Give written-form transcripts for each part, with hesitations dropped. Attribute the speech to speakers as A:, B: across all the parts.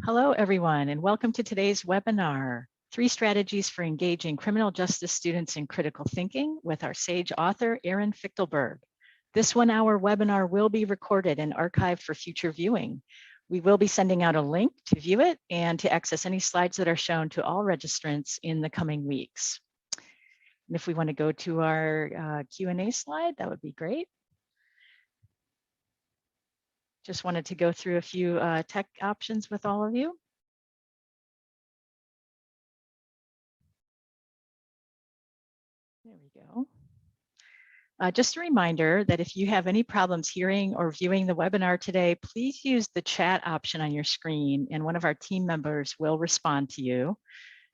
A: Hello, everyone, and welcome to today's webinar, 3 Strategies for Engaging Criminal Justice Students in Critical Thinking with our SAGE author, Aaron Fichtelberg. This 1-hour webinar will be recorded and archived for future viewing. We will be sending out a link to view it and to access any slides that are shown to all registrants in the coming weeks. And if we want to go to our Q&A slide, that would be great. Just wanted to go through a few tech options with all of you. There we go. Just a reminder that if you have any problems hearing or viewing the webinar today, please use the chat option on your screen and one of our team members will respond to you.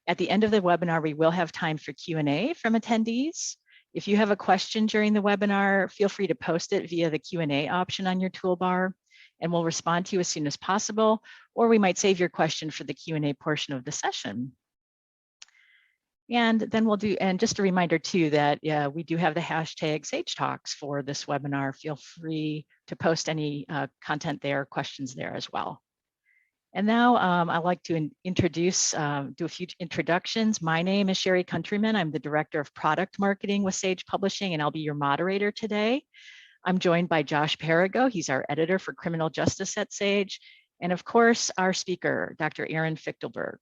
A: At the end of the webinar, we will have time for Q&A from attendees. If you have a question during the webinar, feel free to post it via the Q&A option on your toolbar, and we'll respond to you as soon as possible, or we might save your question for the Q&A portion of the session. And then and just a reminder too that we do have the hashtag Sage Talks for this webinar. Feel free to post any content there, questions there as well. And now I'd like to introduce, do a few introductions. My name is Sherry Countryman. I'm the Director of Product Marketing with Sage Publishing, and I'll be your moderator today. I'm joined by Josh Perigo. He's our editor for criminal justice at Sage. And of course, our speaker, Dr. Aaron Fichtelberg.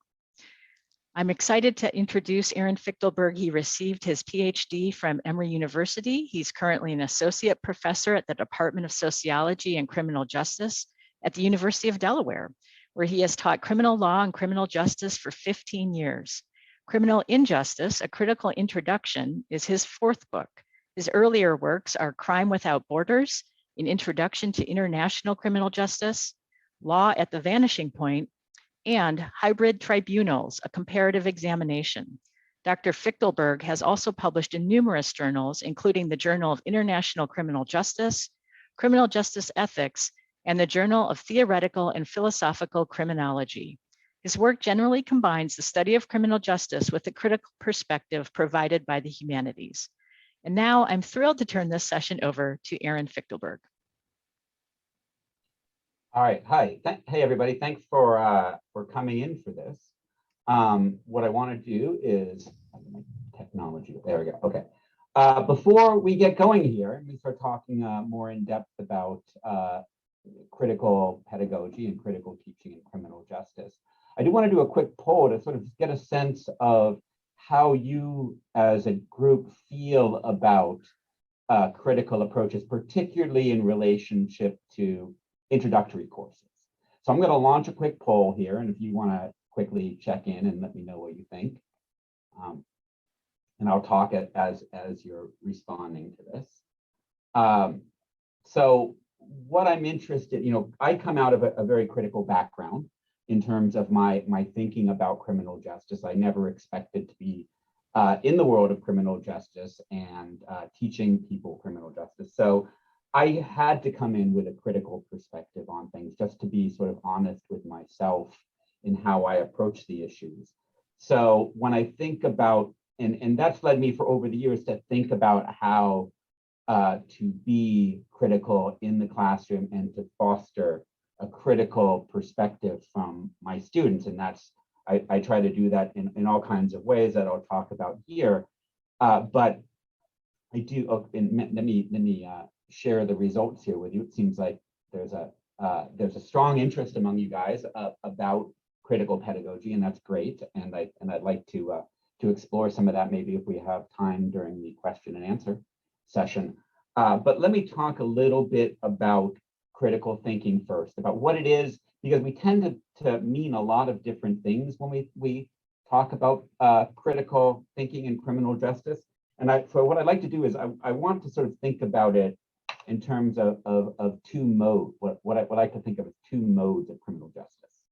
A: I'm excited to introduce Aaron Fichtelberg. He received his PhD from Emory University. He's currently an associate professor at the Department of Sociology and Criminal Justice at the University of Delaware, where he has taught criminal law and criminal justice for 15 years. Criminal Injustice, A Critical Introduction, is his 4th book. His earlier works are Crime Without Borders, An Introduction to International Criminal Justice, Law at the Vanishing Point, and Hybrid Tribunals, A Comparative Examination. Dr. Fichtelberg has also published in numerous journals, including the Journal of International Criminal Justice, Criminal Justice Ethics, and the Journal of Theoretical and Philosophical Criminology. His work generally combines the study of criminal justice with the critical perspective provided by the humanities. And now I'm thrilled to turn this session over to Aaron Fichtelberg.
B: All right, hi, hey everybody, thanks for coming in for this. What I want to do is, technology, there we go, okay. Before we get going here, and we start talking more in depth about critical pedagogy and critical teaching in criminal justice, I do want to do a quick poll to sort of get a sense of how you as a group feel about critical approaches, particularly in relationship to introductory courses. So I'm going to launch a quick poll here, and if you want to quickly check in and let me know what you think, and I'll talk as you're responding to this. So what I'm interested, I come out of a very critical background in terms of my thinking about criminal justice. I never expected to be in the world of criminal justice and teaching people criminal justice. So I had to come in with a critical perspective on things, just to be sort of honest with myself in how I approach the issues. So when I think about, and that's led me for over the years to think about how to be critical in the classroom and to foster a critical perspective from my students. And that's, I try to do that in all kinds of ways that I'll talk about here. But I do, and let me share the results here with you. It seems like there's a strong interest among you guys about critical pedagogy, and that's great. And I'd like to explore some of that maybe if we have time during the question and answer session. But let me talk a little bit about critical thinking first, about what it is, because we tend to mean a lot of different things when we talk about critical thinking in criminal justice. And so what I'd like to do is I want to sort of think about it in terms of 2 modes, what I like to think of as 2 modes of criminal justice.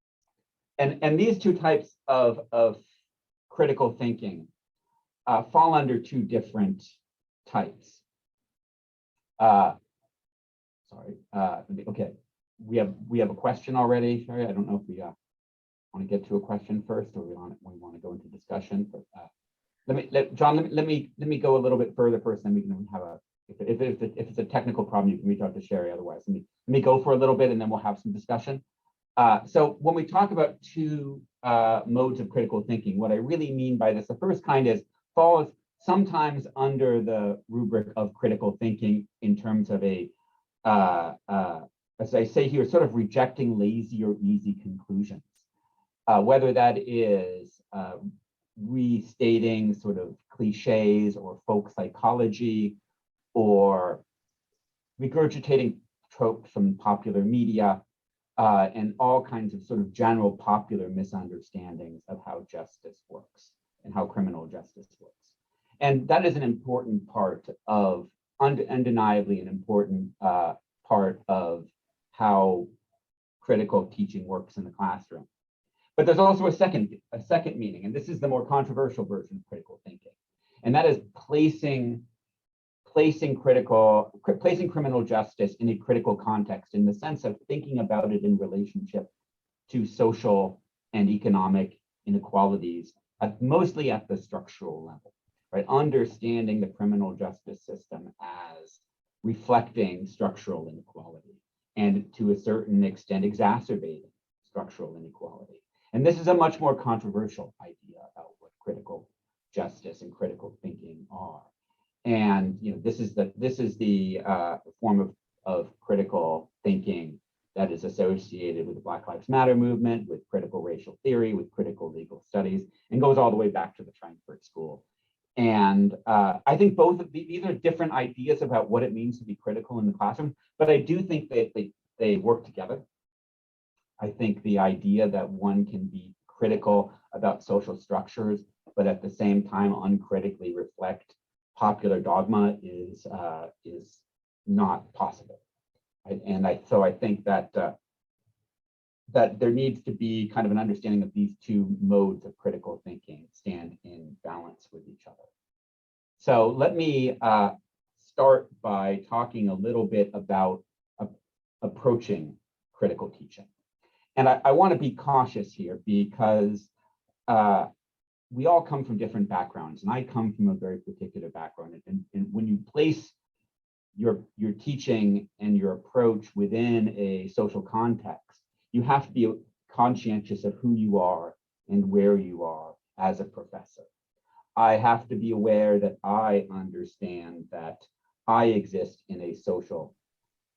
B: And these 2 types of critical thinking fall under 2 different types. Okay, we have a question already, Sherry. I don't know if we want to get to a question first, or we want to go into discussion. But John, let me go a little bit further first, then we can have a. If it's a technical problem, you can reach out to Sherry. Otherwise, let me go for a little bit, and then we'll have some discussion. So when we talk about two modes of critical thinking, what I really mean by this, the first kind falls sometimes under the rubric of critical thinking in terms of as I say here, sort of rejecting lazy or easy conclusions, whether that is restating sort of cliches or folk psychology, or regurgitating tropes from popular media, and all kinds of sort of general popular misunderstandings of how justice works and how criminal justice works. And that is an important part of, undeniably an important part of how critical teaching works in the classroom. But there's also a second meaning, and this is the more controversial version of critical thinking, and that is placing criminal justice in a critical context, in the sense of thinking about it in relationship to social and economic inequalities, mostly at the structural level, right? Understanding the criminal justice system as reflecting structural inequality, and to a certain extent exacerbating structural inequality. And this is a much more controversial idea about what critical justice and critical thinking are. And this is the form of critical thinking that is associated with the Black Lives Matter movement, with critical racial theory, with critical legal studies, and goes all the way back to the Frankfurt School. And I think both of these are different ideas about what it means to be critical in the classroom, but I do think that they work together. I think the idea that one can be critical about social structures, but at the same time uncritically reflect popular dogma is not possible. Right? And so I think that that there needs to be kind of an understanding of these two modes of critical thinking stand in balance with each other. So let me start by talking a little bit about approaching critical teaching. And I want to be cautious here because we all come from different backgrounds, and I come from a very particular background. And when you place your teaching and your approach within a social context, you have to be conscientious of who you are and where you are as a professor. I have to be aware that I understand that I exist in a social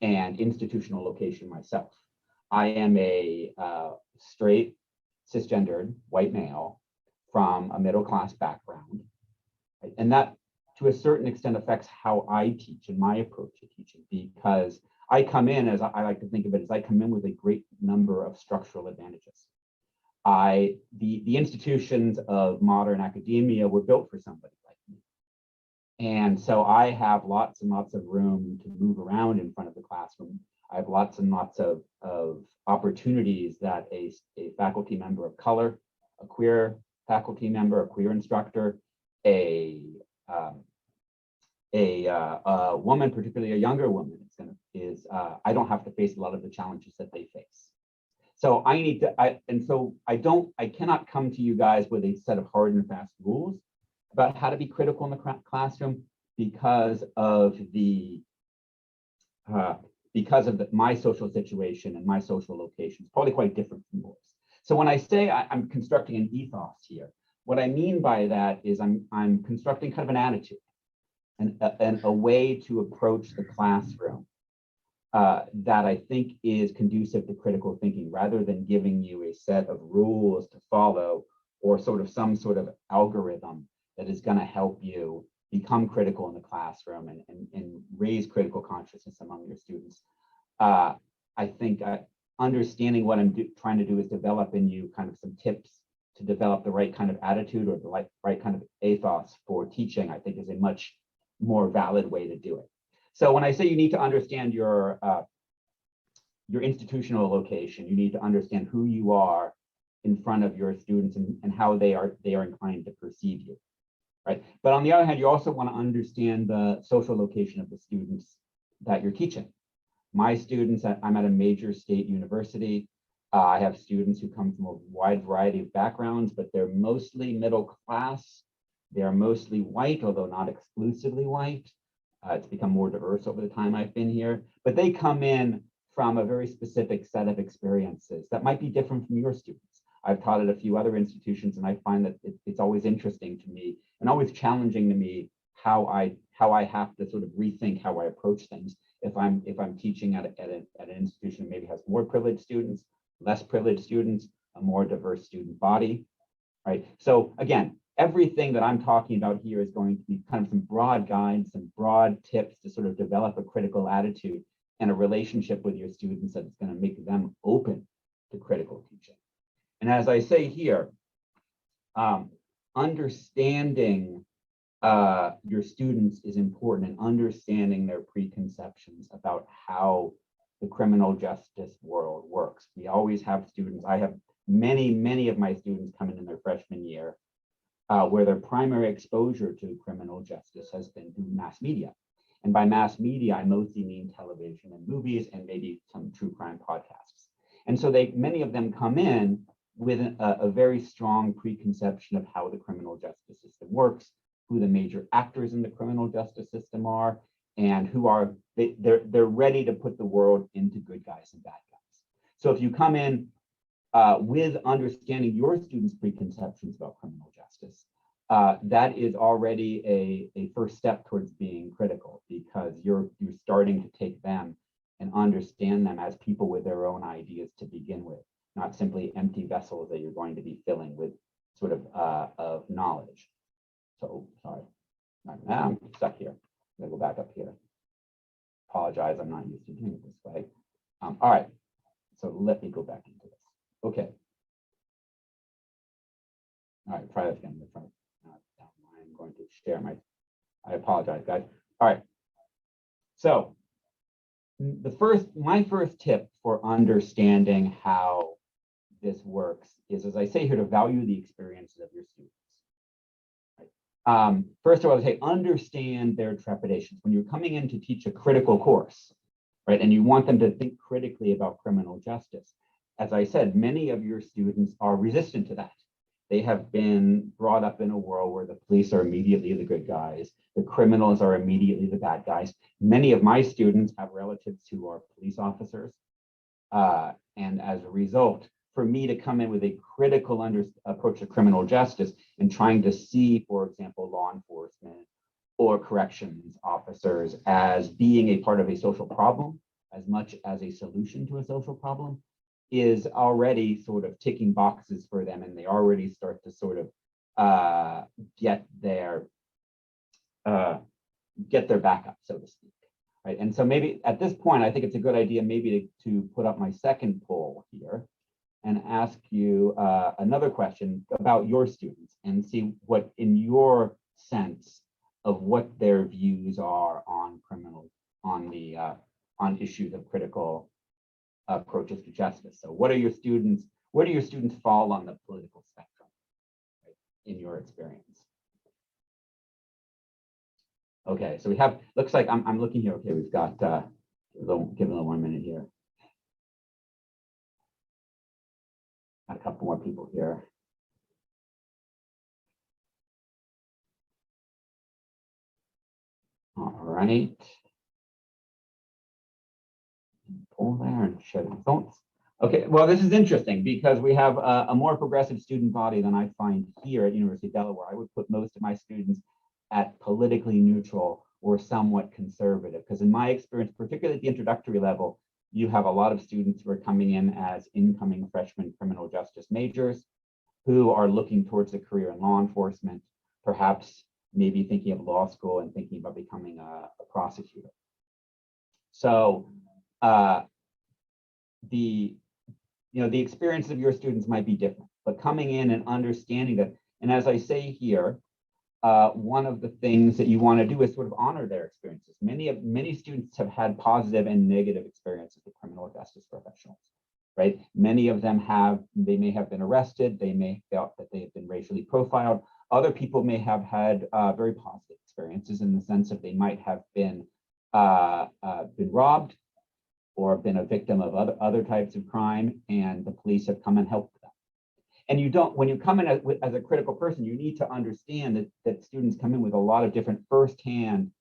B: and institutional location myself. I am a straight, cisgendered white male from a middle-class background, right? And that to a certain extent affects how I teach and my approach to teaching, because I come in, as I like to think of it, as I come in with a great number of structural advantages. The institutions of modern academia were built for somebody like me. And so I have lots and lots of room to move around in front of the classroom. I have lots and lots of opportunities that a faculty member of color, a queer faculty member, a queer instructor, a woman, particularly a younger woman, I don't have to face a lot of the challenges that they face. So I cannot come to you guys with a set of hard and fast rules about how to be critical in the classroom because of my social situation and my social location is probably quite different from yours. So when I say I'm constructing an ethos here, what I mean by that is I'm constructing kind of an attitude and a way to approach the classroom that I think is conducive to critical thinking, rather than giving you a set of rules to follow or some sort of algorithm that is going to help you become critical in the classroom and raise critical consciousness among your students. I think understanding what I'm trying to do is develop in you kind of some tips to develop the right kind of attitude or the right kind of ethos for teaching, I think is a much more valid way to do it. So when I say you need to understand your institutional location, you need to understand who you are in front of your students and how they are inclined to perceive you, right? But on the other hand, you also want to understand the social location of the students that you're teaching. My students, I'm at a major state university. I have students who come from a wide variety of backgrounds, but they're mostly middle class. They're mostly white, although not exclusively white. It's become more diverse over the time I've been here, but they come in from a very specific set of experiences that might be different from your students. I've taught at a few other institutions, and I find that it's always interesting to me and always challenging to me how I have to sort of rethink how I approach things if I'm teaching at an institution that maybe has more privileged students, less privileged students, a more diverse student body, right? So again, everything that I'm talking about here is going to be kind of some broad guides, some broad tips to sort of develop a critical attitude and a relationship with your students that's going to make them open to critical teaching. And as I say here, understanding your students is important, and understanding their preconceptions about how the criminal justice world works. We always have students, I have many of my students coming in their freshman year where their primary exposure to criminal justice has been through mass media. And by mass media, I mostly mean television and movies and maybe some true crime podcasts. And so many of them come in with a very strong preconception of how the criminal justice system works, who the major actors in the criminal justice system are, and who are, they're ready to put the world into good guys and bad guys. So if you come in with understanding your students' preconceptions about criminal justice, that is already a first step towards being critical, because you're starting to take them and understand them as people with their own ideas to begin with, not simply empty vessels that you're going to be filling with sort of knowledge. So sorry, now I'm stuck here. I'm gonna go back up here. Apologize, I'm not used to doing it this way. All right, so let me go back into this. Okay. All right, try this again. I'm going to share I apologize, guys. All right. So my first tip for understanding how this works is, as I say here, to value the experiences of your students. Right? First of all, I would say understand their trepidations. When you're coming in to teach a critical course, right, and you want them to think critically about criminal justice, as I said, many of your students are resistant to that. They have been brought up in a world where the police are immediately the good guys, the criminals are immediately the bad guys. Many of my students have relatives who are police officers. And as a result, for me to come in with a critical approach to criminal justice and trying to see, for example, law enforcement or corrections officers as being a part of a social problem as much as a solution to a social problem, is already sort of ticking boxes for them, and they already start to sort of get their backup, so to speak, right? And so maybe at this point, I think it's a good idea maybe to put up my second poll here and ask you another question about your students and see what, in your sense of what their views are on on issues of critical approaches to justice. So where do your students fall on the political spectrum, right, in your experience? Okay, so we have, looks like I'm looking here. Okay, we've got, give them 1 minute here. Got a couple more people here. All right. Pull there and share the results. Okay, well, this is interesting because we have a more progressive student body than I find here at University of Delaware. I would put most of my students at politically neutral or somewhat conservative, because in my experience, particularly at the introductory level, you have a lot of students who are coming in as incoming freshman criminal justice majors who are looking towards a career in law enforcement, perhaps maybe thinking of law school and thinking about becoming a prosecutor. So the experiences of your students might be different, but coming in and understanding that, and as I say here, one of the things that you want to do is sort of honor their experiences. Many students have had positive and negative experiences with criminal justice professionals, right? Many of them they may have been arrested, they may have felt that they have been racially profiled. Other people may have had very positive experiences in the sense that they might have been robbed or been a victim of other types of crime, and the police have come and helped them. And you don't, when you come in as a critical person, you need to understand that students come in with a lot of different firsthand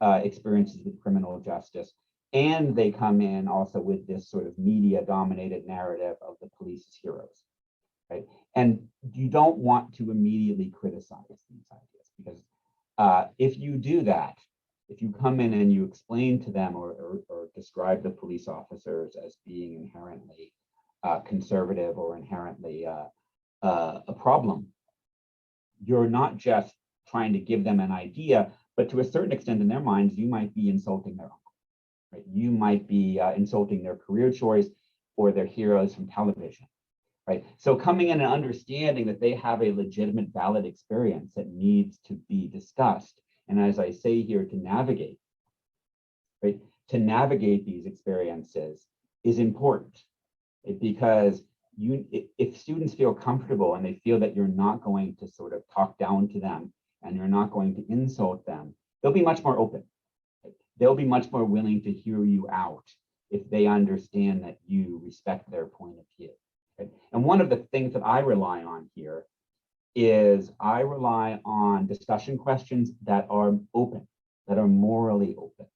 B: experiences with criminal justice. And they come in also with this sort of media-dominated narrative of the police as heroes, right? And you don't want to immediately criticize these ideas, because if you do that, if you come in and you explain to them or describe the police officers as being inherently conservative or inherently a problem, you're not just trying to give them an idea, but to a certain extent in their minds, you might be insulting their uncle, right? You might be insulting their career choice or their heroes from television, right? So coming in and understanding that they have a legitimate, valid experience that needs to be discussed. And as I say here, to navigate, right? To navigate these experiences is important, right? Because if students feel comfortable and they feel that you're not going to sort of talk down to them and you're not going to insult them, they'll be much more open. Right? They'll be much more willing to hear you out if they understand that you respect their point of view. Right? And one of the things that I rely on here is I rely on discussion questions that are open, that are morally open,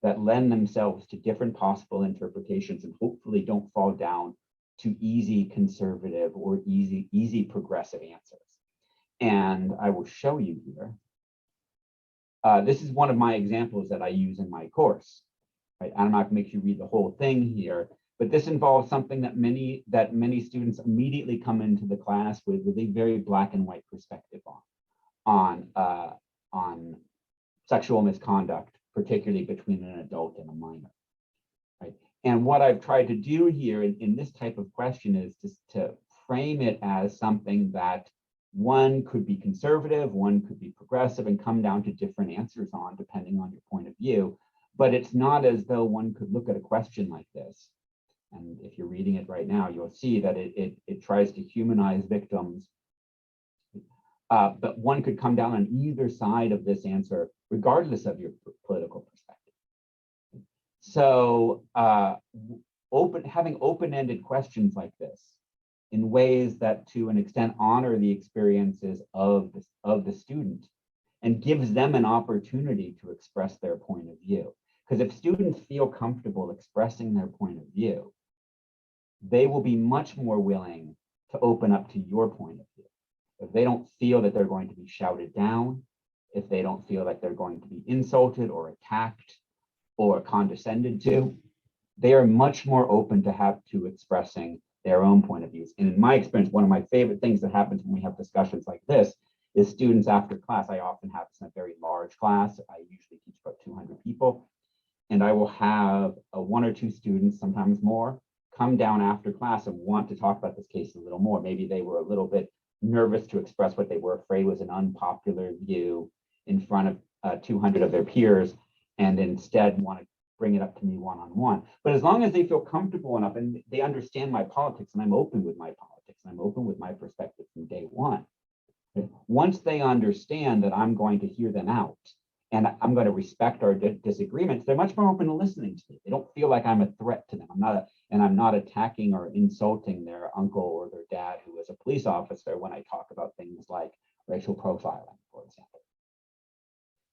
B: that lend themselves to different possible interpretations and hopefully don't fall down to easy conservative or easy progressive answers. And I will show you here. This is one of my examples that I use in my course. Right? I'm not going to make you read the whole thing here, but this involves something that many students immediately come into the class with a very black and white perspective on sexual misconduct, particularly between an adult and a minor. Right? And what I've tried to do here in this type of question is just to frame it as something that one could be conservative, one could be progressive, and come down to different answers on depending on your point of view. But it's not as though one could look at a question like this. And if you're reading it right now, you'll see that it tries to humanize victims. But one could come down on either side of this answer, regardless of your political perspective. So having open-ended questions like this in ways that to an extent honor the experiences of the student and gives them an opportunity to express their point of view. Because if students feel comfortable expressing their point of view, they will be much more willing to open up to your point of view. If they don't feel that they're going to be shouted down, if they don't feel like they're going to be insulted or attacked or condescended to, they are much more open to expressing their own point of views. And in my experience, one of my favorite things that happens when we have discussions like this is students after class. I often have this in a very large class. I usually teach about 200 people. And I will have one or two students, sometimes more, come down after class and want to talk about this case a little more. Maybe they were a little bit nervous to express what they were afraid was an unpopular view in front of 200 of their peers, and instead want to bring it up to me one-on-one. But as long as they feel comfortable enough and they understand my politics, and I'm open with my politics, and I'm open with my perspective from day one, once they understand that I'm going to hear them out and I'm going to respect our disagreements, they're much more open to listening to me. They don't feel like I'm a threat to them. I'm not attacking or insulting their uncle or their dad who was a police officer when I talk about things like racial profiling, for example.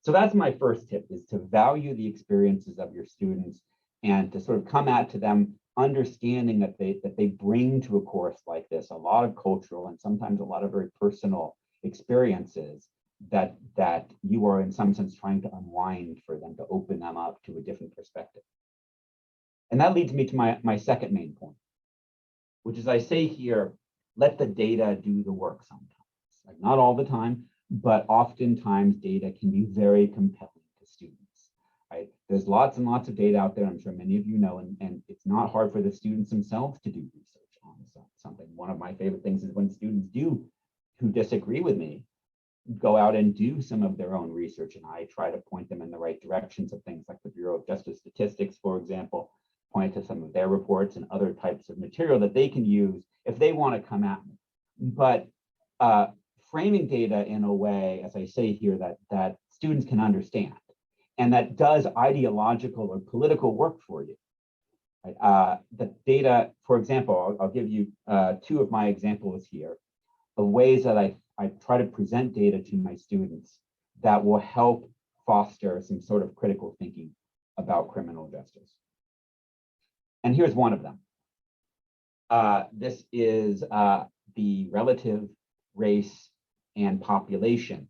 B: So that's my first tip, is to value the experiences of your students and to sort of come at to them understanding that they bring to a course like this a lot of cultural and sometimes a lot of very personal experiences that you are in some sense trying to unwind for them, to open them up to a different perspective. And that leads me to my second main point, which is I say here, let the data do the work sometimes. Like not all the time, but oftentimes data can be very compelling to students, right? There's lots and lots of data out there, I'm sure many of you know, and it's not hard for the students themselves to do research on something. One of my favorite things is when students who disagree with me go out and do some of their own research, and I try to point them in the right directions of things like the Bureau of Justice Statistics, for example, point to some of their reports and other types of material that they can use if they want to come at me. But framing data in a way, as I say here, that students can understand and that does ideological or political work for you. Right? The data, for example, I'll give you two of my examples here of ways that I try to present data to my students that will help foster some sort of critical thinking about criminal justice. And here's one of them. This is the relative race and population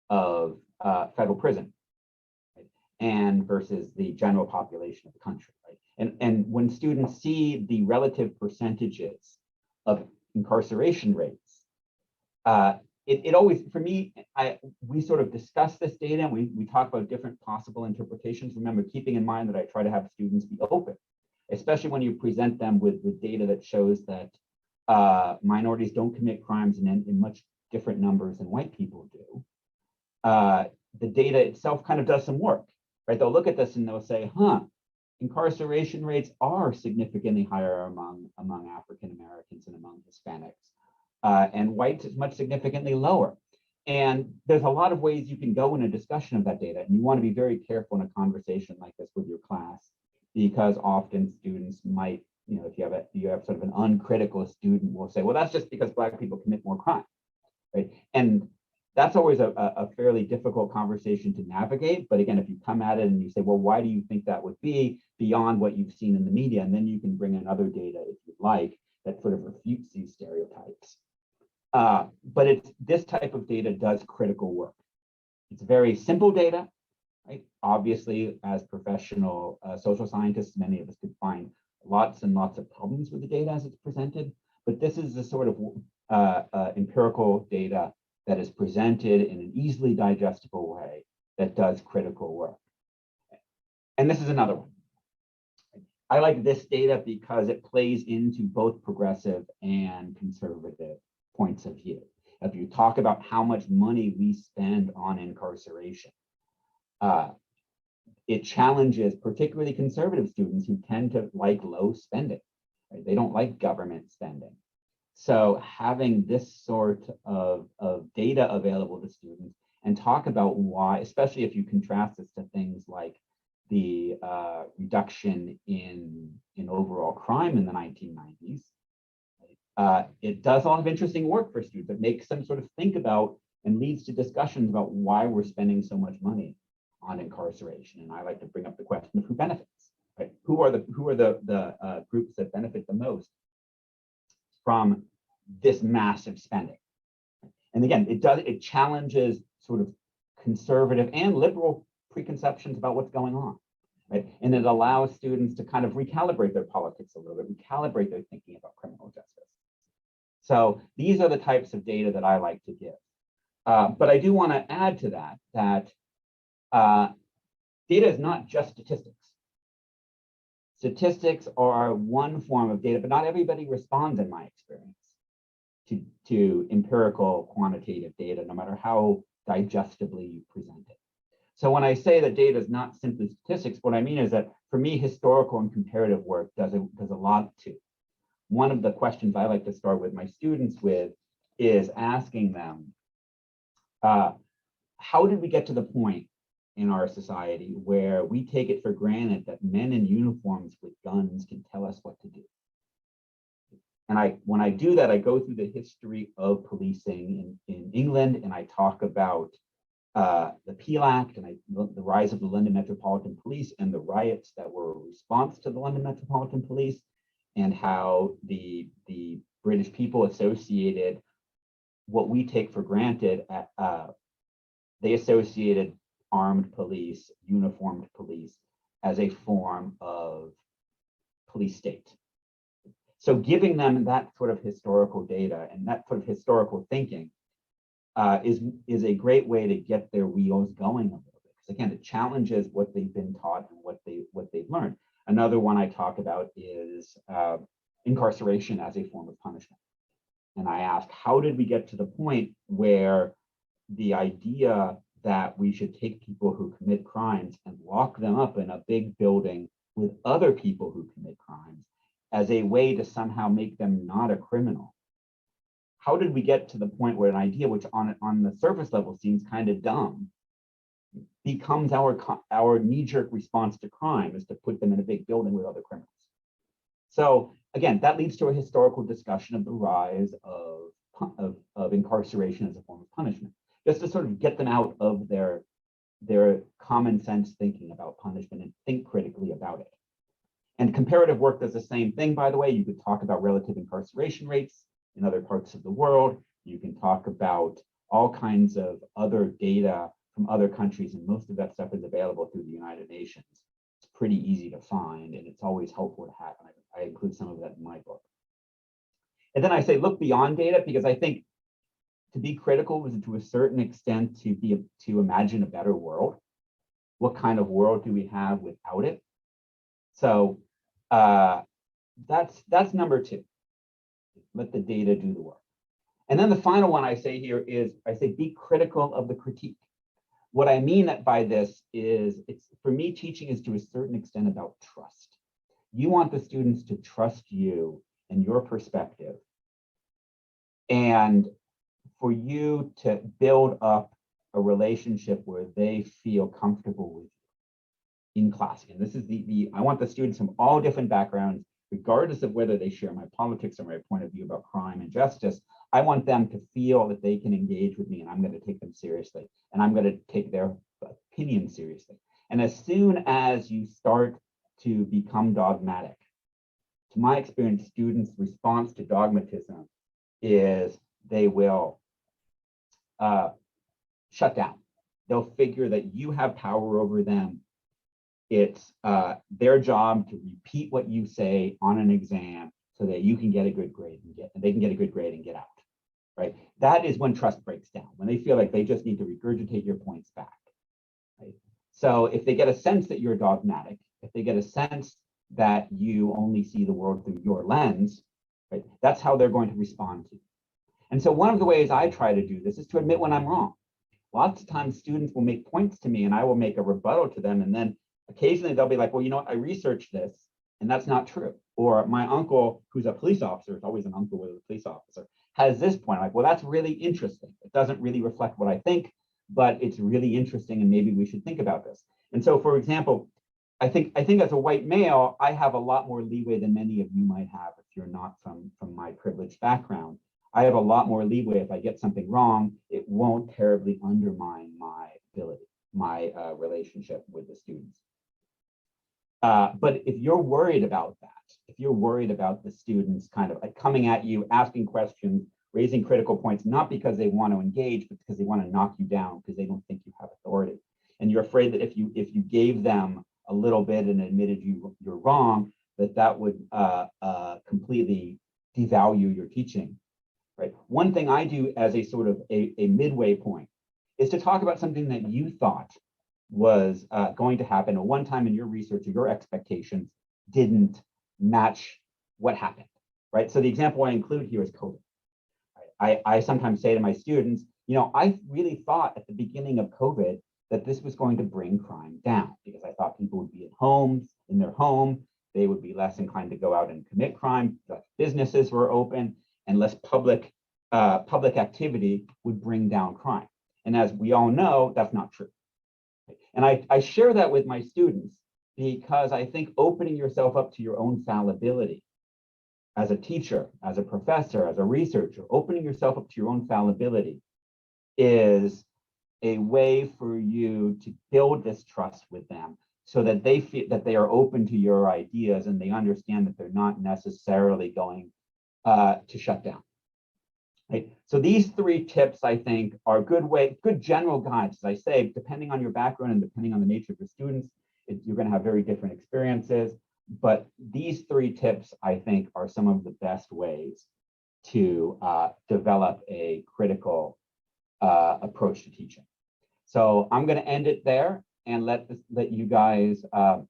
B: of federal prison, right? And versus the general population of the country, right? And when students see the relative percentages of incarceration rates, it always, for me, we sort of discuss this data and we talk about different possible interpretations. Remember, keeping in mind that I try to have students be open, especially when you present them with data that shows that minorities don't commit crimes in much different numbers than white people do. The data itself kind of does some work, right? They'll look at this and they'll say, incarceration rates are significantly higher among African Americans and among Hispanics. And whites is much significantly lower. And there's a lot of ways you can go in a discussion of that data. And you want to be very careful in a conversation like this with your class, because often students might, if you have sort of an uncritical student will say, well, that's just because Black people commit more crime, right? And that's always a fairly difficult conversation to navigate. But again, if you come at it and you say, well, why do you think that would be beyond what you've seen in the media? And then you can bring in other data, if you'd like, that sort of refutes these stereotypes. But this type of data does critical work. It's very simple data, right? Obviously, as professional social scientists, many of us could find lots and lots of problems with the data as it's presented. But this is the sort of empirical data that is presented in an easily digestible way that does critical work. And this is another one. I like this data because it plays into both progressive and conservative points of view. If you talk about how much money we spend on incarceration, it challenges particularly conservative students who tend to like low spending, right? They don't like government spending. So having this sort of data available to students and talk about why, especially if you contrast this to things like the reduction in overall crime in the 1990s, it does a lot of interesting work for students. It makes them sort of think about and leads to discussions about why we're spending so much money on incarceration. And I like to bring up the question of who benefits, right? Who are the groups that benefit the most from this massive spending? And again, it challenges sort of conservative and liberal preconceptions about what's going on, right? And it allows students to kind of recalibrate their politics a little bit, recalibrate their thinking about criminal justice. So these are the types of data that I like to give. But I do want to add to that data is not just statistics. Statistics are one form of data, but not everybody responds, in my experience, to empirical quantitative data, no matter how digestibly you present it. So when I say that data is not simply statistics, what I mean is that for me, historical and comparative work does a lot too. One of the questions I like to start with my students with is asking them, how did we get to the point in our society where we take it for granted that men in uniforms with guns can tell us what to do? And when I do that, I go through the history of policing in England, and I talk about the Peel Act and the rise of the London Metropolitan Police and the riots that were a response to the London Metropolitan Police, and how the British people associated what we take for granted. They associated armed police, uniformed police, as a form of police state. So giving them that sort of historical data and that sort of historical thinking is a great way to get their wheels going a little bit. Because again, it challenges what they've been taught and what they've learned. Another one I talk about is incarceration as a form of punishment. And I ask, how did we get to the point where the idea that we should take people who commit crimes and lock them up in a big building with other people who commit crimes as a way to somehow make them not a criminal? How did we get to the point where an idea which on the surface level seems kind of dumb becomes our knee-jerk response to crime, is to put them in a big building with other criminals? So again, that leads to a historical discussion of the rise of incarceration as a form of punishment, just to sort of get them out of their common sense thinking about punishment and think critically about it. And comparative work does the same thing, by the way. You could talk about relative incarceration rates in other parts of the world. You can talk about all kinds of other data from other countries, and most of that stuff is available through the United Nations. It's pretty easy to find, and it's always helpful to have. And I include some of that in my book. And then I say, look beyond data, because I think to be critical is to a certain extent to imagine a better world. What kind of world do we have without it? So that's number two. Let the data do the work. And then the final one I say here is, I say, be critical of the critique. What I mean by this is, it's, for me, teaching is to a certain extent about trust. You want the students to trust you and your perspective, and for you to build up a relationship where they feel comfortable with you in class. And this is I want the students from all different backgrounds, regardless of whether they share my politics or my point of view about crime and justice. I want them to feel that they can engage with me, and I'm going to take them seriously, and I'm going to take their opinion seriously. And as soon as you start to become dogmatic, to my experience, students' response to dogmatism is they will shut down. They'll figure that you have power over them. It's their job to repeat what you say on an exam so that you can get a good grade and they can get a good grade and get out, right? That is when trust breaks down, when they feel like they just need to regurgitate your points back, right? So if they get a sense that you're dogmatic, if they get a sense that you only see the world through your lens, right, that's how they're going to respond to you. And so one of the ways I try to do this is to admit when I'm wrong. Lots of times students will make points to me and I will make a rebuttal to them, and then occasionally they'll be like, well, you know what, I researched this and that's not true. Or my uncle, who's a police officer, it's always an uncle with a police officer, has this point. I'm like, well, that's really interesting. It doesn't really reflect what I think, but it's really interesting and maybe we should think about this. And so, for example, I think as a white male, I have a lot more leeway than many of you might have if you're not from my privileged background. I have a lot more leeway. If I get something wrong, it won't terribly undermine my ability, my relationship with the students. But if you're worried about that, if you're worried about the students kind of like coming at you, asking questions, raising critical points, not because they want to engage, but because they want to knock you down because they don't think you have authority, and you're afraid that if you gave them a little bit and admitted you're wrong, that would completely devalue your teaching, right? One thing I do as a sort of a midway point is to talk about something that you thought was going to happen, or one time in your research or your expectations didn't match what happened, right? So the example I include here is COVID. Right? I sometimes say to my students, you know, I really thought at the beginning of COVID that this was going to bring crime down, because I thought people would be in their home, they would be less inclined to go out and commit crime, less businesses were open, and less public activity would bring down crime. And as we all know, that's not true. And I share that with my students because I think opening yourself up to your own fallibility as a teacher, as a professor, as a researcher, opening yourself up to your own fallibility is a way for you to build this trust with them so that they feel that they are open to your ideas and they understand that they're not necessarily going to shut down. Right. So these 3 tips, I think, are good general guides. As I say, depending on your background and depending on the nature of your students, you're going to have very different experiences. But these 3 tips, I think, are some of the best ways to develop a critical approach to teaching. So I'm going to end it there and let you guys, if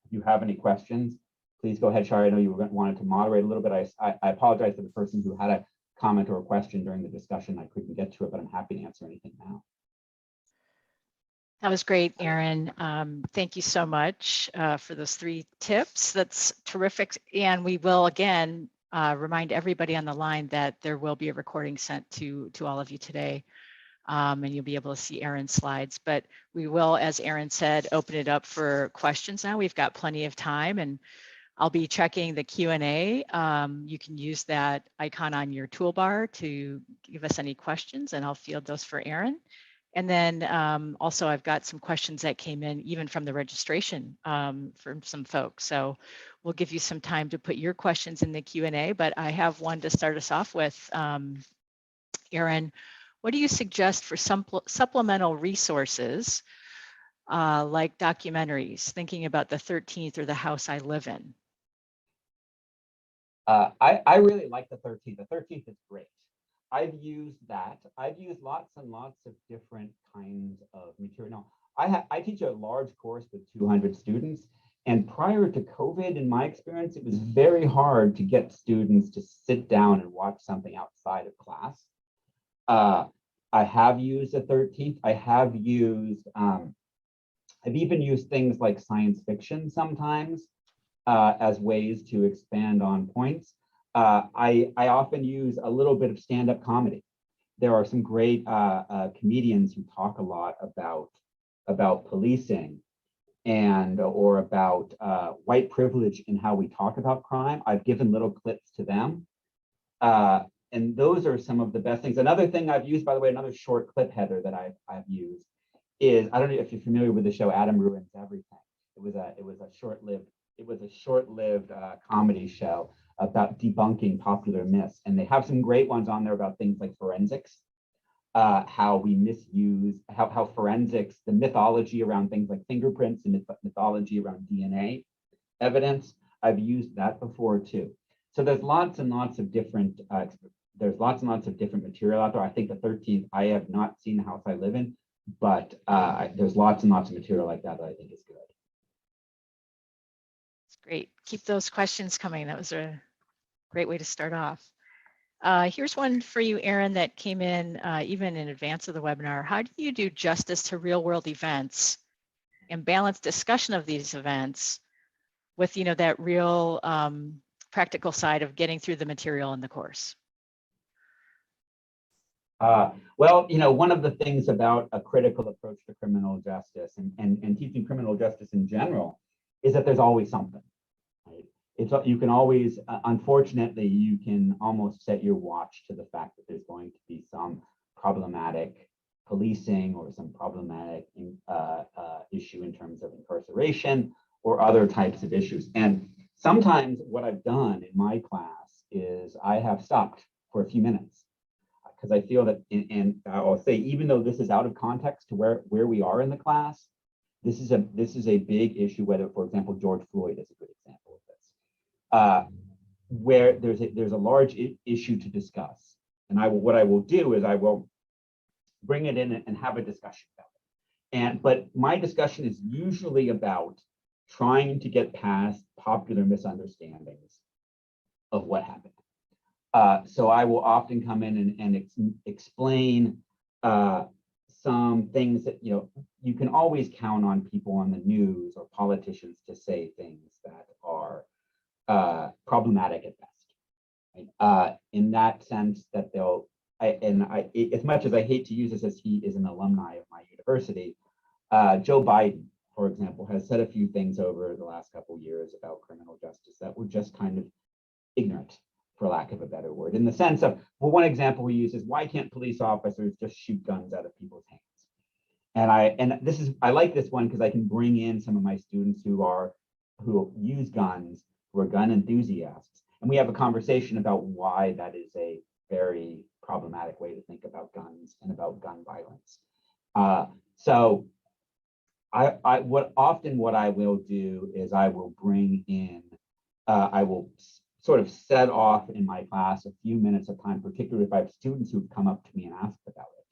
B: you have any questions, please go ahead, Shari. I know you wanted to moderate a little bit. I apologize to the person who had a comment or a question during the discussion. I couldn't get to it, but I'm happy to answer anything now.
A: That was great, Aaron. Thank you so much for those 3 tips. That's terrific. And we will again remind everybody on the line that there will be a recording sent to all of you today. And you'll be able to see Aaron's slides. But we will, as Aaron said, open it up for questions now. We've got plenty of time, and I'll be checking the Q&A. You can use that icon on your toolbar to give us any questions, and I'll field those for Aaron. And then also I've got some questions that came in even from the registration from some folks. So we'll give you some time to put your questions in the Q&A, but I have one to start us off with. Aaron, what do you suggest for supplemental resources like documentaries, thinking about the 13th or the house I live in?
B: I really like the 13th. The 13th is great. I've used that. I've used lots and lots of different kinds of material. Now, I teach a large course with 200 students, and prior to COVID, in my experience, it was very hard to get students to sit down and watch something outside of class. I have used the 13th. I've even used things like science fiction sometimes as ways to expand on points. I often use a little bit of stand-up comedy. There are some great comedians who talk a lot about policing or about white privilege in how we talk about crime. I've given little clips to them. And those are some of the best things. Another thing I've used, by the way, another short clip header that I've used is, I don't know if you're familiar with the show Adam Ruins Everything. It was a short-lived comedy show about debunking popular myths, and they have some great ones on there about things like forensics, how we misuse, how forensics, the mythology around things like fingerprints and mythology around DNA evidence. I've used that before too. So there's lots and lots of different material out there. I think the 13th, I have not seen the house I live in, but there's lots and lots of material like that I think is good.
A: Great. Keep those questions coming. That was a great way to start off. Here's one for you, Aaron, that came in even in advance of the webinar. How do you do justice to real-world events and balance discussion of these events with, that real practical side of getting through the material in the course?
B: Well, one of the things about a critical approach to criminal justice and teaching criminal justice in general is that there's always something. You can always, unfortunately, you can almost set your watch to the fact that there's going to be some problematic policing or some problematic issue in terms of incarceration or other types of issues. And sometimes what I've done in my class is I have stopped for a few minutes because I feel that, and I'll say, even though this is out of context to where we are in the class, this is a big issue. Whether, for example, George Floyd is a good example of this, where there's a large issue to discuss, and what I will do is I will bring it in and have a discussion about it. But my discussion is usually about trying to get past popular misunderstandings of what happened. So I will often come in and explain some things that, you can always count on people on the news or politicians to say things that are problematic at best. Right? In that sense, that as much as I hate to use this, as he is an alumni of my university, Joe Biden, for example, has said a few things over the last couple of years about criminal justice that were just kind of ignorant, for lack of a better word, in the sense of, well, one example we use is, why can't police officers just shoot guns out of people's hands? And I like this one because I can bring in some of my students who use guns, who are gun enthusiasts, and we have a conversation about why that is a very problematic way to think about guns and about gun violence. So what I will do is I will bring in, I will sort of set off in my class a few minutes of time, particularly if I have students who've come up to me and asked about it.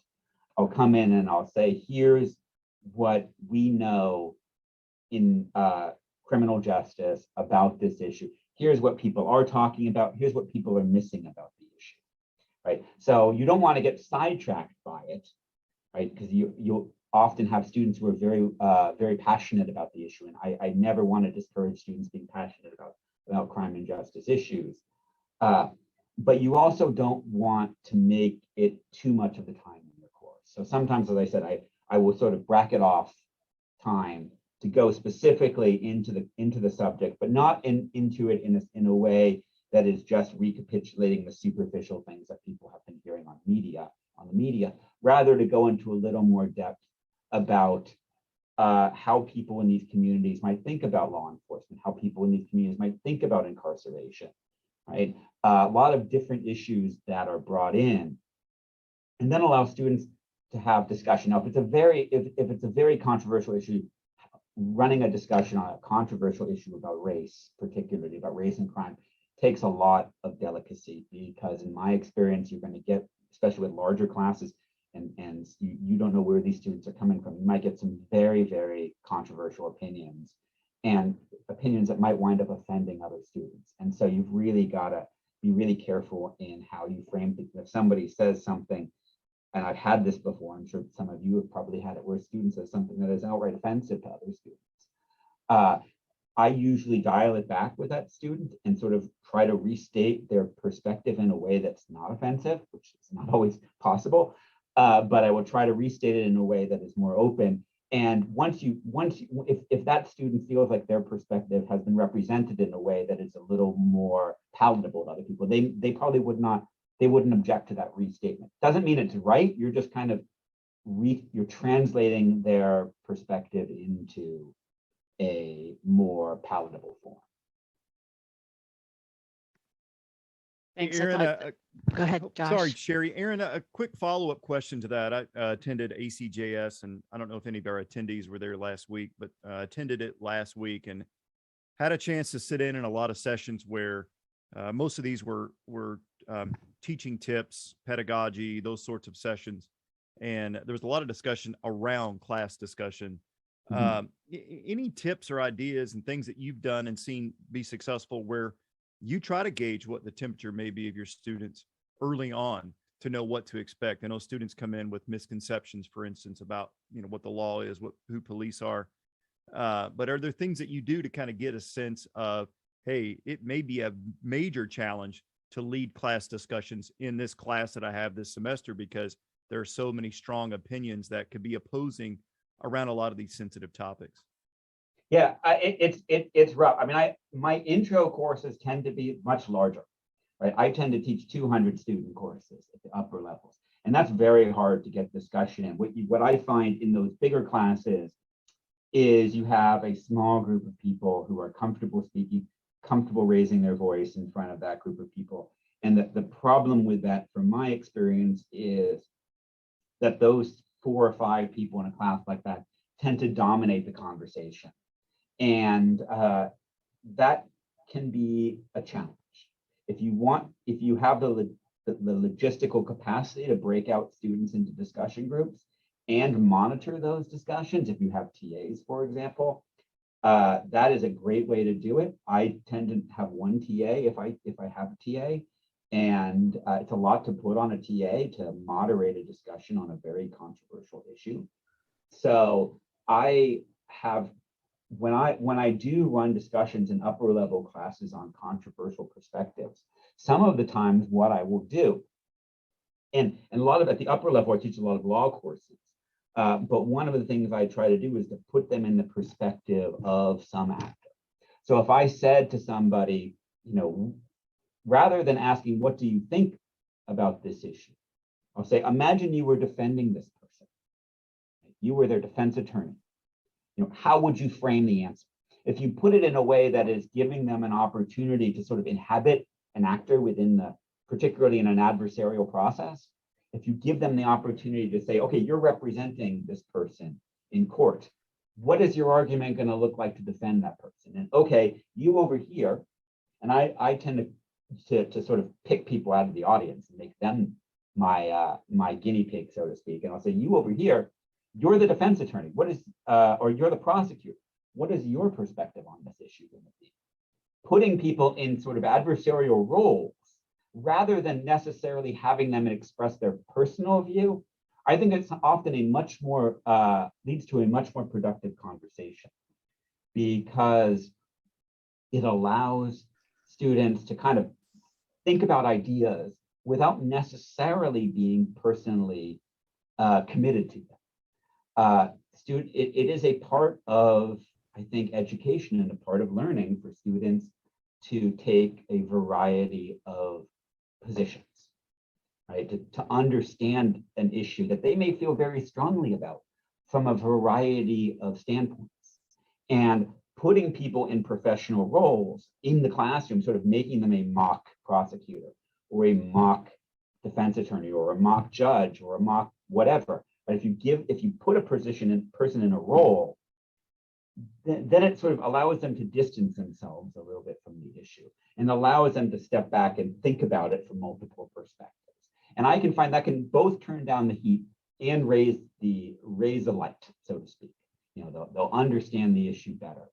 B: I'll come in and I'll say, here's what we know in criminal justice about this issue. Here's what people are talking about. Here's what people are missing about the issue, right? So you don't want to get sidetracked by it, right? Because you'll often have students who are very passionate about the issue. And I never want to discourage students being passionate about crime and justice issues. But you also don't want to make it too much of the time in your course. So sometimes, as I said, I will sort of bracket off time to go specifically into the subject, but not into it in a way that is just recapitulating the superficial things that people have been hearing on the media, rather to go into a little more depth about how people in these communities might think about law enforcement, how people in these communities might think about incarceration, right? A lot of different issues that are brought in, and then allow students to have discussion. Now, if it's a very controversial issue, running a discussion on a controversial issue about race, particularly about race and crime, takes a lot of delicacy, because in my experience, you're going to get, especially with larger classes, and you don't know where these students are coming from. You might get some very, very controversial opinions, and opinions that might wind up offending other students. And so you've really got to be really careful in how you frame things. If somebody says something, and I've had this before, I'm sure some of you have probably had it, where a student says something that is outright offensive to other students. I usually dial it back with that student and sort of try to restate their perspective in a way that's not offensive, which is not always possible. But I will try to restate it in a way that is more open. And if that student feels like their perspective has been represented in a way that is a little more palatable to other people, they probably wouldn't object to that restatement. Doesn't mean it's right. You're just kind of you're translating their perspective into a more palatable form.
A: Thanks.
C: Aaron,
A: Go ahead, Josh.
C: Sorry, Sherry. Aaron, a quick follow-up question to that. I attended ACJS, and I don't know if any of our attendees were there last week, but attended it last week and had a chance to sit in a lot of sessions where most of these were teaching tips, pedagogy, those sorts of sessions. And there was a lot of discussion around class discussion. Any tips or ideas and things that you've done and seen be successful where you try to gauge what the temperature may be of your students early on to know what to expect? I know students come in with misconceptions, for instance, about what the law is, who police are. But are there things that you do to kind of get a sense of, hey, it may be a major challenge to lead class discussions in this class that I have this semester because there are so many strong opinions that could be opposing around a lot of these sensitive topics?
B: Yeah, it's rough. I mean, my intro courses tend to be much larger, right? I tend to teach 200 student courses at the upper levels, and that's very hard to get discussion in. What I find in those bigger classes is you have a small group of people who are comfortable speaking, comfortable raising their voice in front of that group of people. And the problem with that, from my experience, is that those 4 or 5 people in a class like that tend to dominate the conversation. And that can be a challenge. If you have the logistical capacity to break out students into discussion groups and monitor those discussions, if you have TAs, for example, that is a great way to do it. I tend to have one TA if I have a TA, and it's a lot to put on a TA to moderate a discussion on a very controversial issue. So when I do run discussions in upper level classes on controversial perspectives, some of the times what I will do, and a lot of at the upper level, I teach a lot of law courses, but one of the things I try to do is to put them in the perspective of some actor. So if I said to somebody, rather than asking, what do you think about this issue? I'll say, imagine you were defending this person. You were their defense attorney. How would you frame the answer? If you put it in a way that is giving them an opportunity to sort of inhabit an actor particularly in an adversarial process, if you give them the opportunity to say, okay, you're representing this person in court, what is your argument going to look like to defend that person? And okay, you over here, and I tend to sort of pick people out of the audience and make them my guinea pig, so to speak. And I'll say, you over here, you're the defense attorney. Or you're the prosecutor. What is your perspective on this issue going to be? Putting people in sort of adversarial roles rather than necessarily having them express their personal view, I think it's often leads to a much more productive conversation, because it allows students to kind of think about ideas without necessarily being personally committed to them. It is a part of, I think, education and a part of learning for students to take a variety of positions. right? To understand an issue that they may feel very strongly about from a variety of standpoints. And putting people in professional roles in the classroom, sort of making them a mock prosecutor or a mock defense attorney or a mock judge or a mock whatever. But if you put a person in a role, then it sort of allows them to distance themselves a little bit from the issue and allows them to step back and think about it from multiple perspectives. And I can find that can both turn down the heat and raise the light, so to speak. You know, they'll understand the issue better.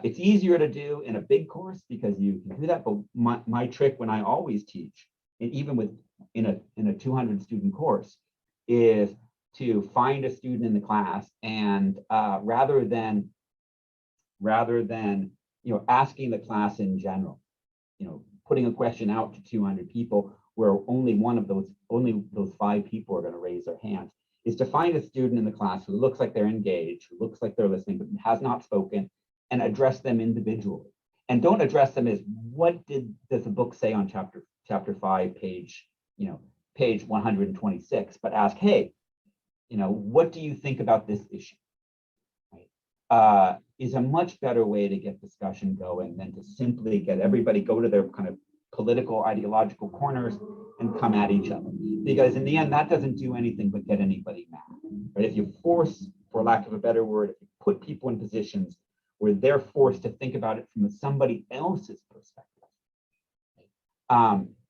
B: It's easier to do in a big course because you can do that. But my trick when I always teach, and even in a 200 student course, is to find a student in the class and rather than asking the class in general, putting a question out to 200 people where only those 5 people are going to raise their hands, is to find a student in the class who looks like they're engaged, who looks like they're listening, but has not spoken, and address them individually. And don't address them as what does the book say on chapter 5, page 126, but ask, hey, what do you think about this issue? Right? Is a much better way to get discussion going than to simply get everybody go to their kind of political, ideological corners and come at each other. Because in the end, that doesn't do anything but get anybody mad. Right? If you force, for lack of a better word, if you put people in positions where they're forced to think about it from somebody else's perspective,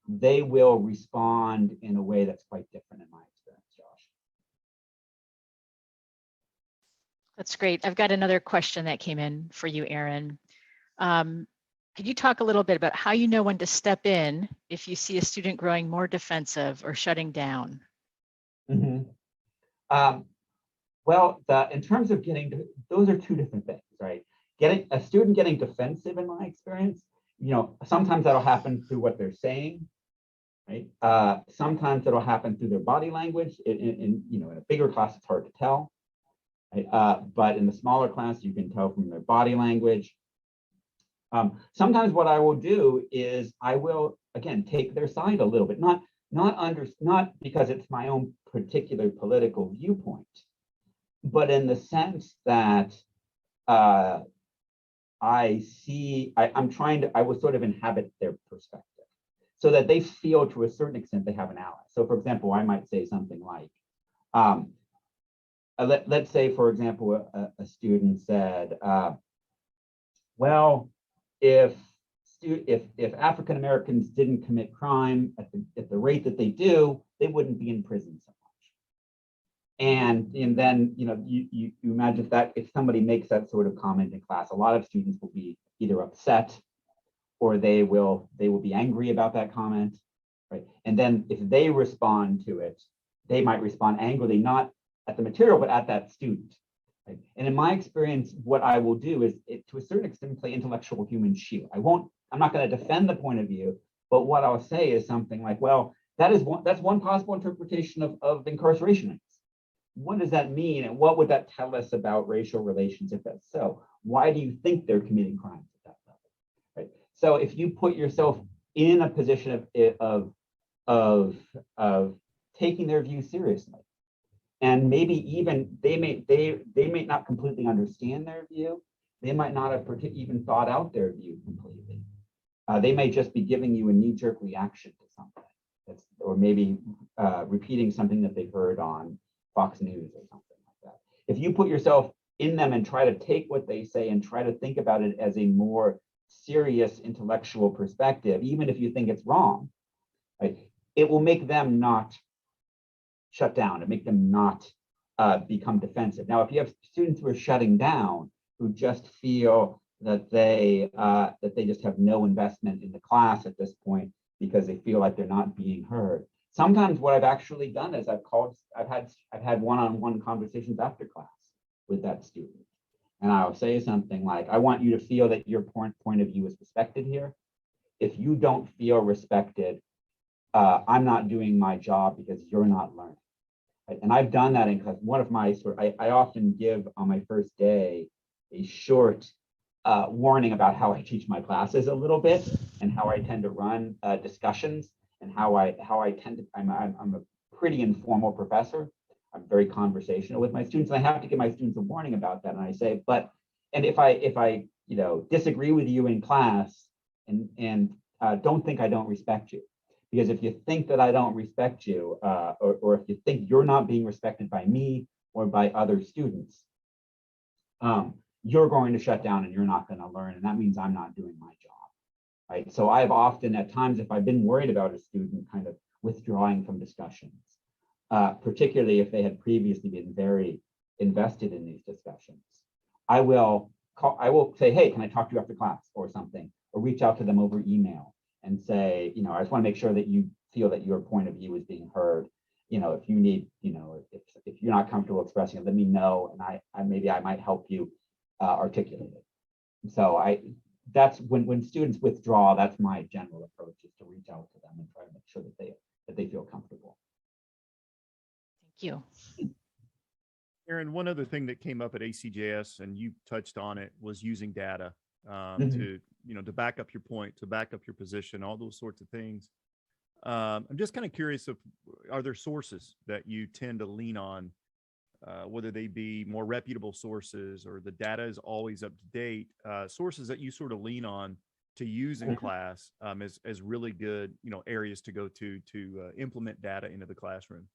B: they will respond in a way that's quite different in my experience, Josh.
A: That's great. I've got another question that came in for you, Aaron. Could you talk a little bit about how you know when to step in if you see a student growing more defensive or shutting down?
B: Mm-hmm. Well, in terms of those are 2 different things, right? A student getting defensive, in my experience, sometimes that'll happen through what they're saying, right? Sometimes it'll happen through their body language. In a bigger class, it's hard to tell, right? But in the smaller class, you can tell from their body language. Sometimes what I will do is I will, again, take their side a little bit, not because it's my own particular political viewpoint, but in the sense that I will sort of inhabit their perspective so that they feel to a certain extent they have an ally. So for example, I might say something like, let's say, for example, a student said, well, if African Americans didn't commit crime at the rate that they do, they wouldn't be in prison so much. And then you imagine if somebody makes that sort of comment in class, a lot of students will be either upset or they will be angry about that comment, right? And then if they respond to it, they might respond angrily, not at the material, but at that student. And in my experience, what I will do is, to a certain extent, play intellectual human shield. I'm not going to defend the point of view, but what I'll say is something like, well, that's one possible interpretation of incarceration rates. What does that mean? And what would that tell us about racial relations if that's so? Why do you think they're committing crimes at that level? Right? So if you put yourself in a position of taking their view seriously, and maybe even they may not completely understand their view. They might not have even thought out their view completely. They may just be giving you a knee-jerk reaction to something, or maybe repeating something that they heard on Fox News or something like that. If you put yourself in them and try to take what they say and try to think about it as a more serious intellectual perspective, even if you think it's wrong, right, it will make them not shut down and make them not become defensive. Now, if you have students who are shutting down, who just feel that they just have no investment in the class at this point because they feel like they're not being heard. Sometimes what I've actually done is I've had one-on-one conversations after class with that student. And I'll say something like, I want you to feel that your point of view is respected here. If you don't feel respected, I'm not doing my job because you're not learning. Right? And I've done that in class. One of my I often give on my first day a short warning about how I teach my classes a little bit and how I tend to run discussions. and how I tend to, I'm a pretty informal professor. I'm very conversational with my students, and I have to give my students a warning about that. And I say, and if I disagree with you in class, and don't think I don't respect you, because if you think that I don't respect you, or if you think you're not being respected by me or by other students, you're going to shut down and you're not going to learn, and that means I'm not doing my job, right? So I've often, at times, if I've been worried about a student kind of withdrawing from discussions, particularly if they had previously been very invested in these discussions, I will say, hey, can I talk to you after class or something, or reach out to them over email and say, I just want to make sure that you feel that your point of view is being heard. If you need, if you're not comfortable expressing it, let me know, and I might help you articulate it. So that's when students withdraw, that's my general approach, is to reach out to them and try to make sure that they feel comfortable.
A: Thank you.
C: Aaron, one other thing that came up at ACJS, and you touched on it, was using data to back up your point, to back up your position, all those sorts of things. I'm just kind of curious, are there sources that you tend to lean on, whether they be more reputable sources or the data is always up to date, sources that you sort of lean on to use in class as really good, areas to go to implement data into the classroom?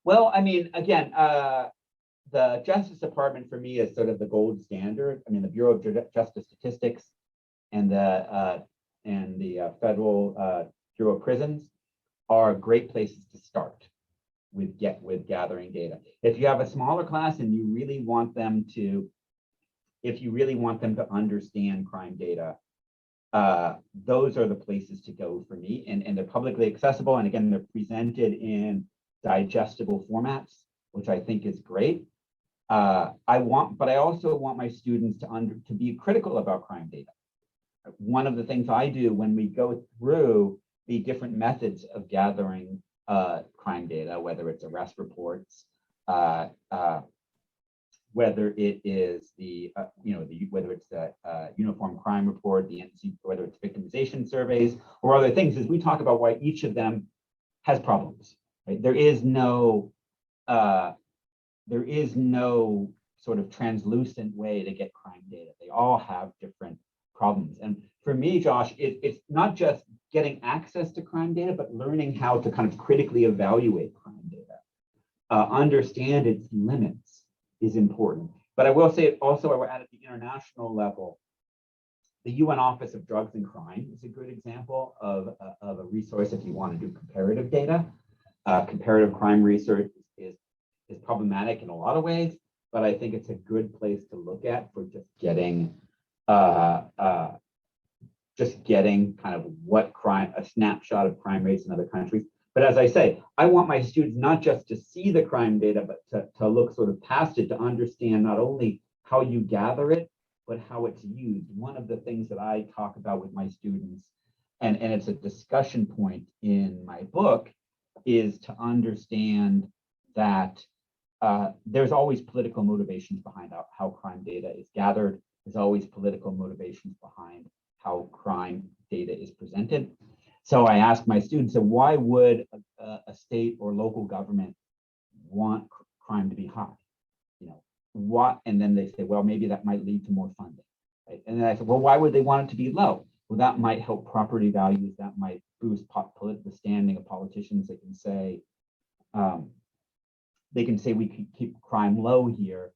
B: Well, I mean, again, the Justice Department for me is sort of the gold standard. I mean, the Bureau of Justice Statistics and the Federal Bureau of Prisons are great places to start with gathering data. If you have a smaller class and you really want them to, understand crime data, those are the places to go for me, and they're publicly accessible. And again, they're presented in digestible formats, which I think is great. But I also want my students to be critical about crime data. One of the things I do when we go through the different methods of gathering crime data, whether it's arrest reports, whether it is whether it's the Uniform Crime Report, the NC, whether it's victimization surveys or other things, is we talk about why each of them has problems. Right? There is no sort of translucent way to get crime data. They all have different problems. And for me, Josh, it's not just getting access to crime data, but learning how to kind of critically evaluate crime data. Understand its limits is important. But I will say also, at the international level, the UN Office of Drugs and Crime is a good example of a resource if you want to do comparative data. Comparative crime research is problematic in a lot of ways, but I think it's a good place to look at for just getting kind of a snapshot of crime rates in other countries. But as I say, I want my students not just to see the crime data, but to look sort of past it, to understand not only how you gather it, but how it's used. One of the things that I talk about with my students, and it's a discussion point in my book, is to understand that there's always political motivations behind how crime data is gathered. There's always political motivations behind how crime data is presented. So I ask my students, so why would a state or local government want crime to be high? What? And then they say, well, maybe that might lead to more funding. Right? And then I said, well, why would they want it to be low? Well, that might help property values. That might boost the standing of politicians. They can say we could keep crime low here.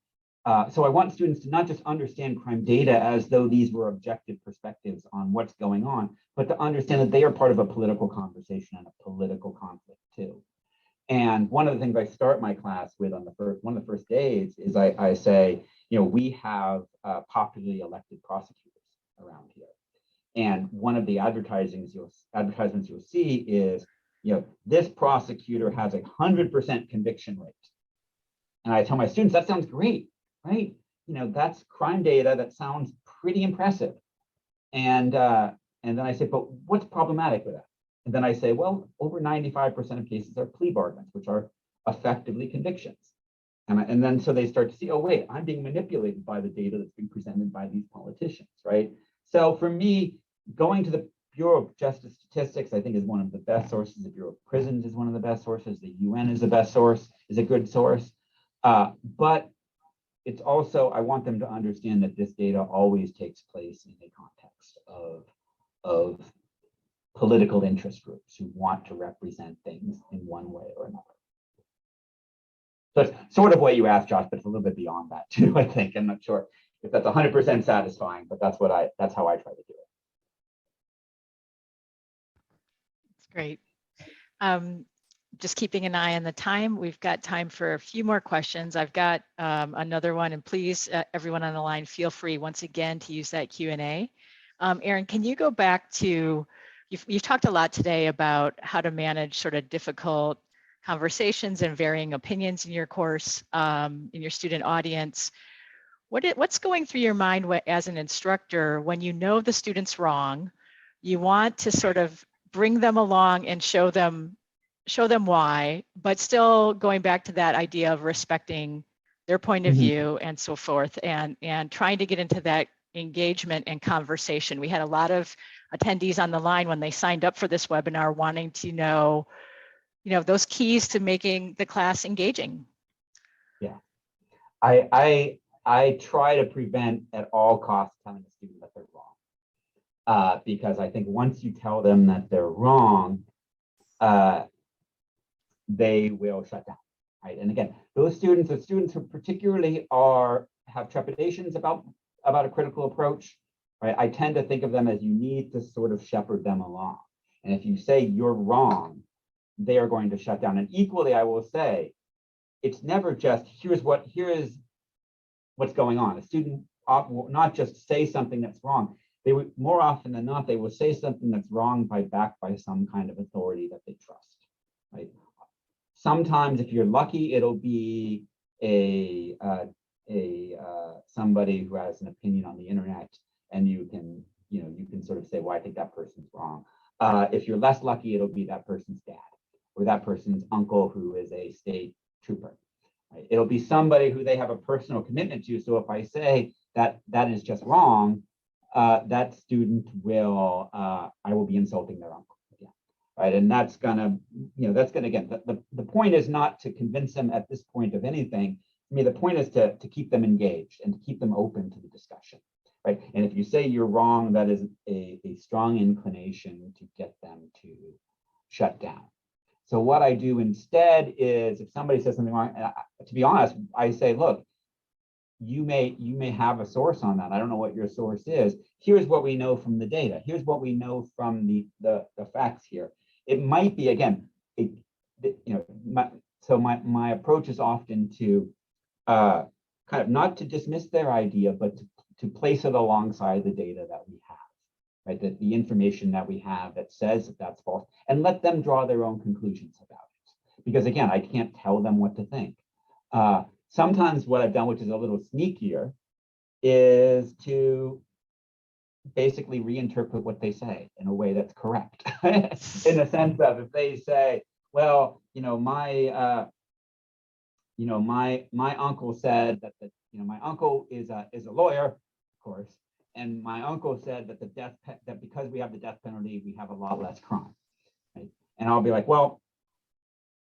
B: So I want students to not just understand crime data as though these were objective perspectives on what's going on, but to understand that they are part of a political conversation and a political conflict too. And one of the things I start my class with on one of the first days is I say, we have popularly elected prosecutors around here. And one of the advertisements you'll see is, this prosecutor has 100% conviction rate. And I tell my students, that sounds great, right? That's crime data. That sounds pretty impressive. And then I say, but what's problematic with that? And then I say, well, over 95% of cases are plea bargains, which are effectively convictions. And then so they start to see, oh, wait, I'm being manipulated by the data that's being presented by these politicians, right? So for me, going to Bureau of Justice Statistics, I think, is one of the best sources. The Bureau of Prisons is one of the best sources. The UN is the best source, is a good source. But it's also, I want them to understand that this data always takes place in a context of political interest groups who want to represent things in one way or another. So it's sort of what you asked, Josh, but it's a little bit beyond that too, I think. I'm not sure if that's 100% satisfying, but that's how I try to do it.
A: That's great. Just keeping an eye on the time. We've got time for a few more questions. I've got another one, and please, everyone on the line, feel free once again to use that Q&A. Aaron, can you go back to, you've talked a lot today about how to manage sort of difficult conversations and varying opinions in your course, in your student audience. What's going through your mind as an instructor when you know the student's wrong, you want to sort of bring them along and show them why, but still going back to that idea of respecting their point of view and so forth, and trying to get into that engagement and conversation. We had a lot of attendees on the line when they signed up for this webinar wanting to know, those keys to making the class engaging.
B: Yeah, I try to prevent at all costs telling a student that they're wrong, because I think once you tell them that they're wrong, they will shut down, right? And again, those students who particularly have trepidations about a critical approach, right? I tend to think of them as you need to sort of shepherd them along. And if you say you're wrong, they are going to shut down. And equally, I will say, it's never just here is what's going on. A student will not just say something that's wrong. They would, more often than not, they will say something that's wrong backed by some kind of authority that they trust, right? Sometimes, if you're lucky, it'll be somebody who has an opinion on the internet, and you can sort of say, well, I think that person's wrong. If you're less lucky, it'll be that person's dad or that person's uncle who is a state trooper. Right? It'll be somebody who they have a personal commitment to. So if I say that is just wrong, that student will, I will be insulting their uncle. Right, and that's gonna again, the point is not to convince them at this point of anything. I mean, the point is to keep them engaged and to keep them open to the discussion, right? And if you say you're wrong, that is a strong inclination to get them to shut down. So what I do instead is, if somebody says something wrong, to be honest, I say, look, you may have a source on that. I don't know what your source is. Here's what we know from the data. Here's what we know from the facts here. It might be, again, so my approach is often to kind of not to dismiss their idea, but to place it alongside the data that we have, right? That the information that we have that says that that's false, and let them draw their own conclusions about it. Because again, I can't tell them what to think. Sometimes what I've done, which is a little sneakier, is to basically reinterpret what they say in a way that's correct. In the sense of, if they say, well, my uncle said that my uncle is a lawyer, of course, and my uncle said that that because we have the death penalty, we have a lot less crime, right? And I'll be like, well,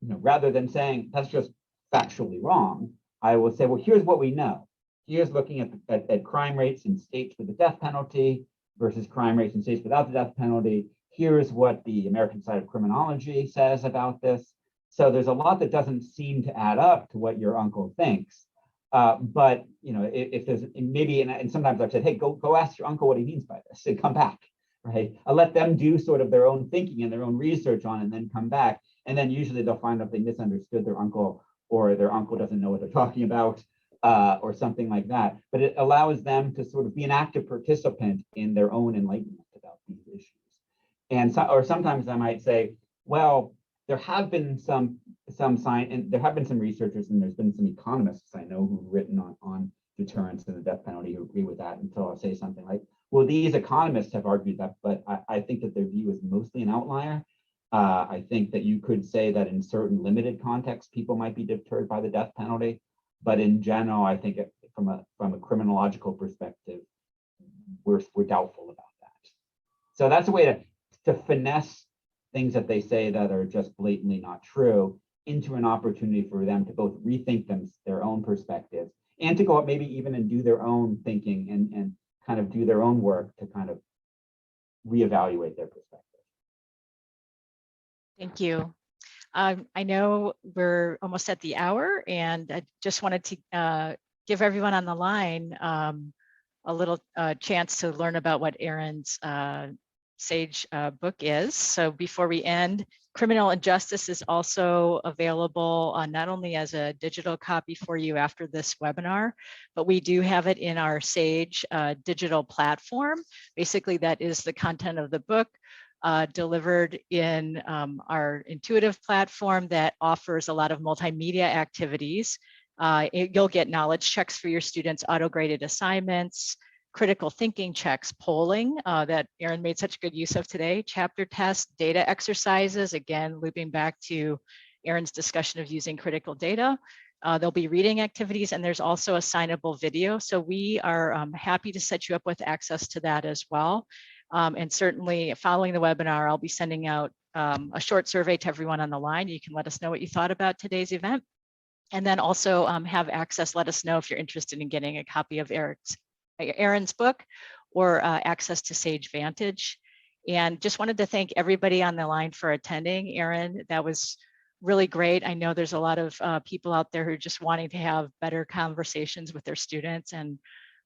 B: rather than saying that's just factually wrong, I will say, well, here's what we know. Here's looking at crime rates in states with the death penalty versus crime rates in states without the death penalty. Here's what the American Society of Criminology says about this. So there's a lot that doesn't seem to add up to what your uncle thinks. But if there's maybe, and sometimes I've said, hey, go ask your uncle what he means by this and come back, right? I let them do sort of their own thinking and their own research on it and then come back. And then usually they'll find out they misunderstood their uncle, or their uncle doesn't know what they're talking about, or something like that. But it allows them to sort of be an active participant in their own enlightenment about these issues. And or sometimes I might say, well, there have been some science, and there have been some researchers, and there's been some economists I know who've written on deterrence and the death penalty who agree with that. Until I'll say something like, well, these economists have argued that, but I think that their view is mostly an outlier. I think that you could say that in certain limited contexts, people might be deterred by the death penalty, but in general, I think from a criminological perspective, we're doubtful about that. So that's a way to finesse things that they say that are just blatantly not true into an opportunity for them to both rethink their own perspectives and to go up maybe even and do their own thinking and kind of do their own work to kind of reevaluate their perspective.
A: Thank you. I know we're almost at the hour, and I just wanted to give everyone on the line a little chance to learn about what Aaron's SAGE book is. So before we end, Criminal Injustice is also available not only as a digital copy for you after this webinar, but we do have it in our SAGE digital platform. Basically, that is the content of the book delivered in our intuitive platform that offers a lot of multimedia activities. You'll get knowledge checks for your students, auto-graded assignments, critical thinking checks, polling that Aaron made such good use of today, chapter tests, data exercises, again, looping back to Aaron's discussion of using critical data. There'll be reading activities, and there's also assignable video. So we are happy to set you up with access to that as well. And certainly following the webinar, I'll be sending out a short survey to everyone on the line. You can let us know what you thought about today's event. And then also have access, let us know if you're interested in getting a copy of Aaron's book or access to Sage Vantage. And just wanted to thank everybody on the line for attending. Aaron, that was really great. I know there's a lot of people out there who are just wanting to have better conversations with their students. And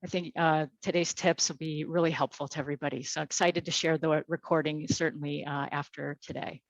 A: I think today's tips will be really helpful to everybody. So excited to share the recording certainly after today.